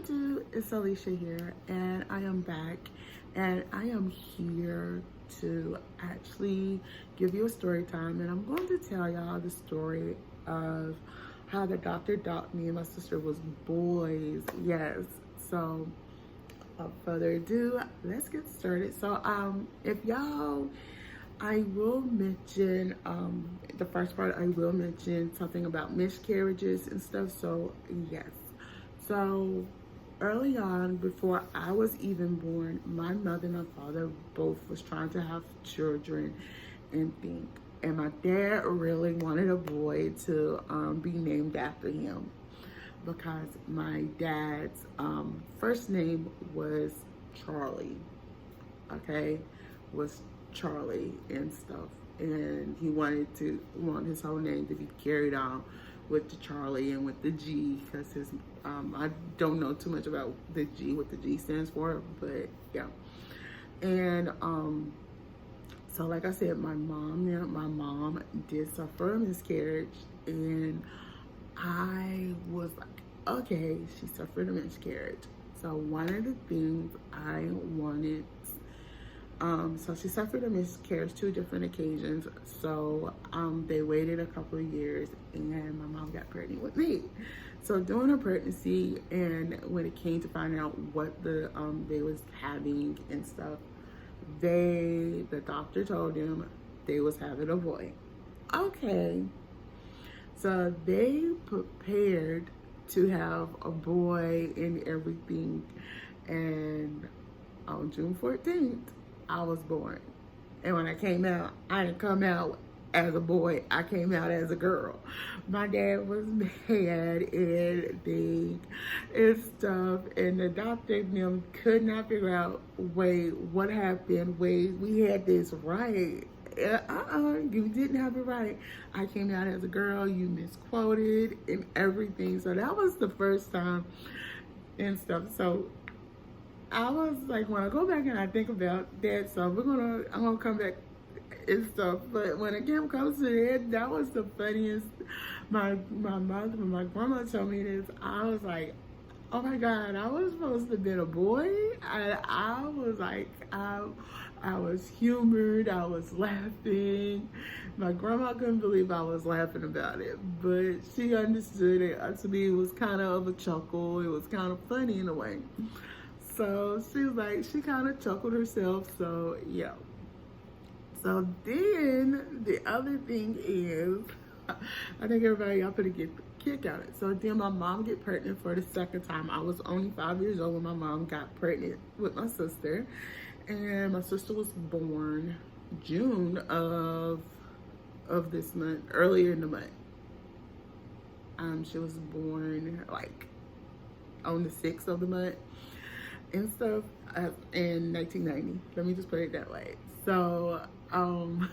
YouTube, it's Alicia here, and I am back, and I am here to actually give you a story time, and I'm going to tell y'all the story of how the doctor thought me and my sister was boys. Yes. So without further ado, let's get started. So if y'all, I will mention the first part. I will mention something about miscarriages and stuff. So yes. So early on, before I was even born, my mother and my father both was trying to have children and think. And my dad really wanted a boy to be named after him because my dad's first name was Charlie, okay, was Charlie and stuff. And he wanted his whole name to be carried on with the Charlie and with the G, because his I don't know too much about the G, what the G stands for, but yeah. And so like I said, my mom did suffer a miscarriage, and I was like, okay, she suffered a miscarriage. So one of the things I wanted, so she suffered a miscarriage 2 different occasions. So they waited a couple of years, and my mom got pregnant with me. So during her pregnancy, and when it came to find out what they was having and stuff, the doctor told them they was having a boy. Okay. So they prepared to have a boy and everything. And on June 14th, I was born. And when I came out, I didn't come out as a boy. I came out as a girl. My dad was mad and stuff. And the doctor and them could not figure out, wait, what happened? Wait, we had this right. You didn't have it right. I came out as a girl. You misquoted and everything. So that was the first time and stuff. So I was like, when I go back and I think about that stuff, I'm gonna come back and stuff. But when it comes to that, that was the funniest. My mother, my grandma told me this. I was like, oh my God, I was supposed to have been a boy. I was like, I was humored. I was laughing. My grandma couldn't believe I was laughing about it, but she understood it. To me, it was kind of a chuckle. It was kind of funny in a way. So she was like, she kind of chuckled herself. So yeah. So then the other thing is, I think everybody y'all gonna get a kick out of it. So then my mom get pregnant for the second time. I was only 5 years old when my mom got pregnant with my sister. And my sister was born June of this month, earlier in the month. She was born like on the 6th of the month and stuff, in 1990. Let me just put it that way. So, and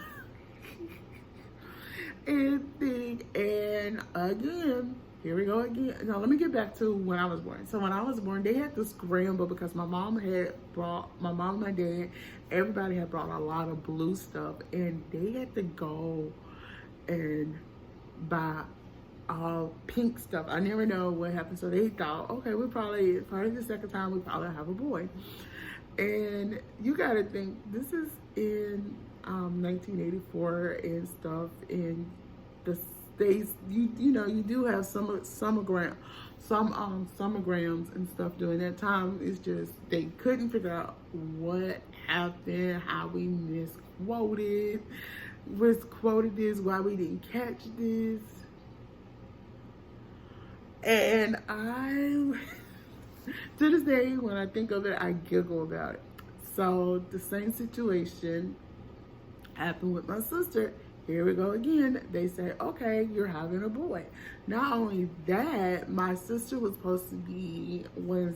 again, here we go again. Now, let me get back to when I was born. So when I was born, they had to scramble because my mom and my dad, everybody had brought a lot of blue stuff, and they had to go and buy all pink stuff. I never know what happened. So they thought, okay, we probably the second time we probably have a boy. And you gotta think, this is in 1984 and stuff, in the States. You know, you do have some sonograms and stuff during that time. It's just they couldn't figure out what happened, how we misquoted this, why we didn't catch this. And to this day, when I think of it, I giggle about it. So the same situation happened with my sister. Here we go again. They say, okay, you're having a boy. Not only that, my sister was supposed to be, was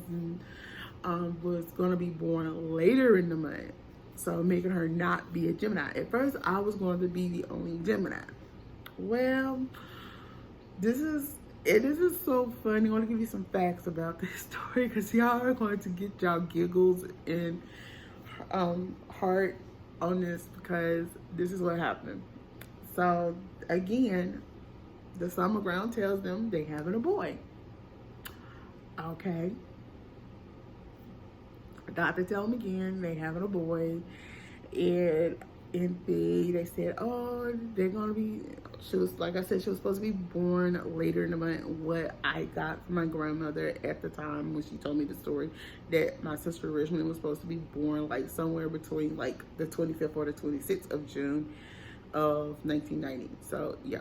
going to be born later in the month. So making her not be a Gemini. At first, I was going to be the only Gemini. Well, this is so funny. I want to give you some facts about this story, because y'all are going to get y'all giggles and heart on this, because this is what happened. So again, the summer ground tells them they having a boy. Okay. forgot to tell them again, they having a boy. And they said, oh, they're gonna be, she was, like I said, she was supposed to be born later in the month. What I got from my grandmother at the time when she told me the story, that my sister originally was supposed to be born like somewhere between like the 25th or the 26th of June of 1990. So yeah,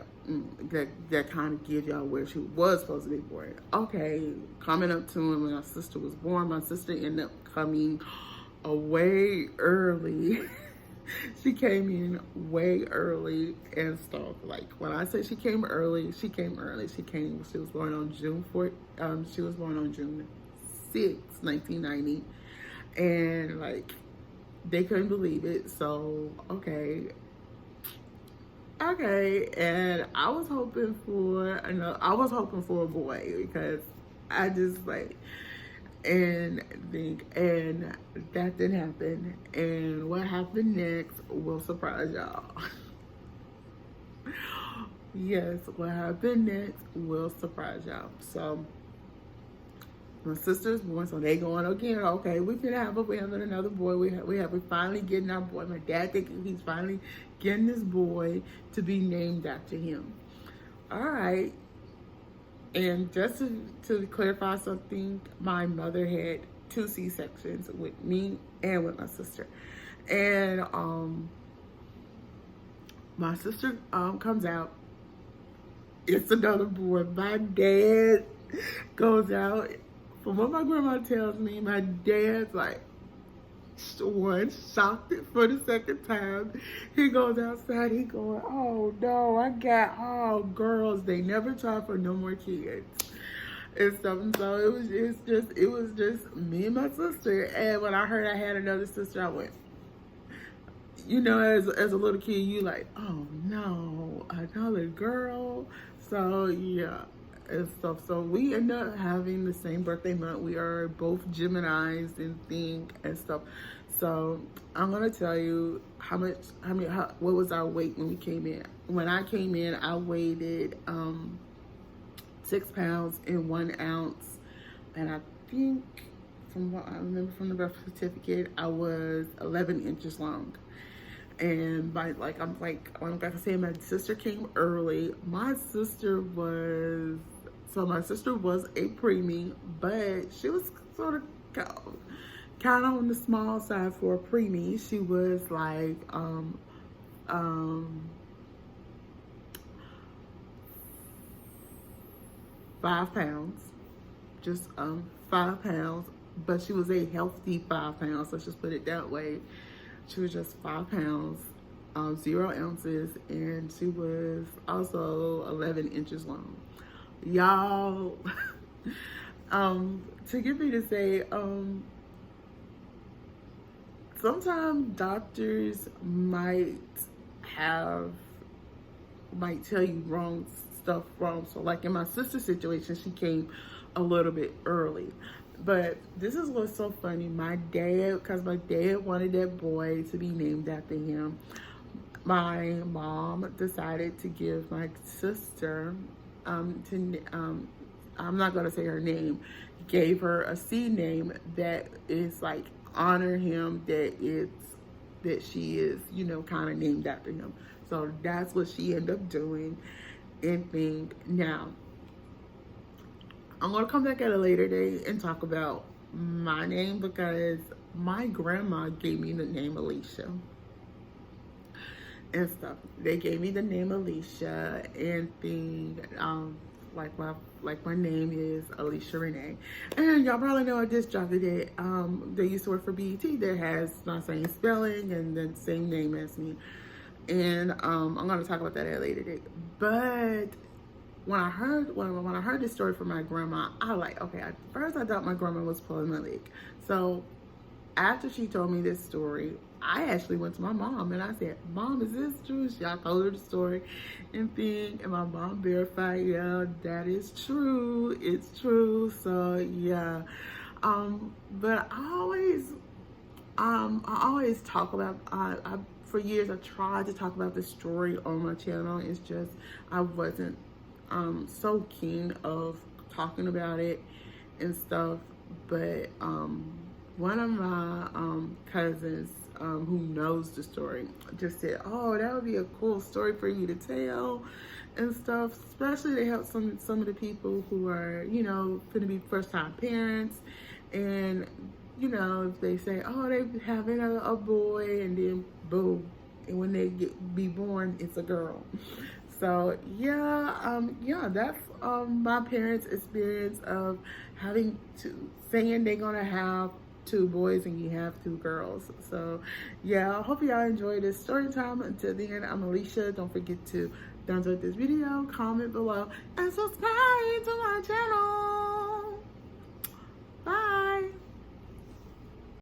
that kind of gives y'all where she was supposed to be born. Okay, coming up to when my sister was born, my sister ended up coming way early. She came in way early and stuff. Like when I say she came early, she came early. She was born on June 4th. She was born on June 6th, 1990. And like they couldn't believe it. So okay. And I was hoping for a boy, because I just like, and that didn't happen. And what happened next will surprise y'all. Yes, what happened next will surprise y'all. So my sister's born, so they going again. Okay, we having another boy. We finally getting our boy. My dad thinking he's finally getting this boy to be named after him. All right. And just to clarify something, my mother had 2 C-sections with me and with my sister. And my sister comes out. It's another boy. My dad goes out. From what my grandma tells me, my dad's like, shocked it for the second time. He goes outside, he going, oh no, I got all girls. They never try for no more kids and stuff. And so it was just me and my sister. And when I heard I had another sister, I went, you know, as a little kid, you like, oh no, another girl. So yeah, and stuff. So we end up having the same birthday month. We are both Geminis and stuff. So I'm gonna tell you what was our weight when we came in. When I came in, I weighed 6 pounds and 1 ounce, and I think from what I remember from the birth certificate, I was 11 inches long. And like I said, my sister came early. My sister was a preemie, but she was sort of kind of on the small side for a preemie. She was like 5 pounds, just 5 pounds, but she was a healthy 5 pounds. Let's just put it that way. She was just 5 pounds, 0 ounces, and she was also 11 inches long. Y'all, to get me to say, sometimes doctors might tell you stuff wrong. So like in my sister's situation, she came a little bit early. But this is what's so funny. Because my dad wanted that boy to be named after him, my mom decided to give my sister, I'm not going to say her name, gave her a C name that is like honor him, that she is, you know, kind of named after him. So that's what she ended up doing. And now, I'm going to come back at a later date and talk about my name, because my grandma gave me the name Alicia and stuff. They gave me the name Alicia, and like my name is Alicia Renee. And y'all probably know a disc jockey that they used to work for BET that has my same spelling and the same name as me. And I'm going to talk about that at a later date. But when I heard this story from my grandma, at first I thought my grandma was pulling my leg. So after she told me this story, I actually went to my mom and I said, Mom, is this true? I told her the story and my mom verified, yeah, that is true. It's true. So yeah. But I always talk about, for years I tried to talk about this story on my channel. It's just, I wasn't so keen of talking about it and stuff. But one of my cousins who knows the story just said, oh, that would be a cool story for you to tell and stuff, especially to help some of the people who are, you know, going to be first time parents. And you know, if they say, oh, they having a boy, and then boom, and when they be born, it's a girl. So yeah, that's my parents' experience of having saying they're gonna have two boys and you have two girls. So yeah, I hope y'all enjoyed this story time. Until then, I'm Alicia. Don't forget to thumbs up this video, comment below, and subscribe to my channel.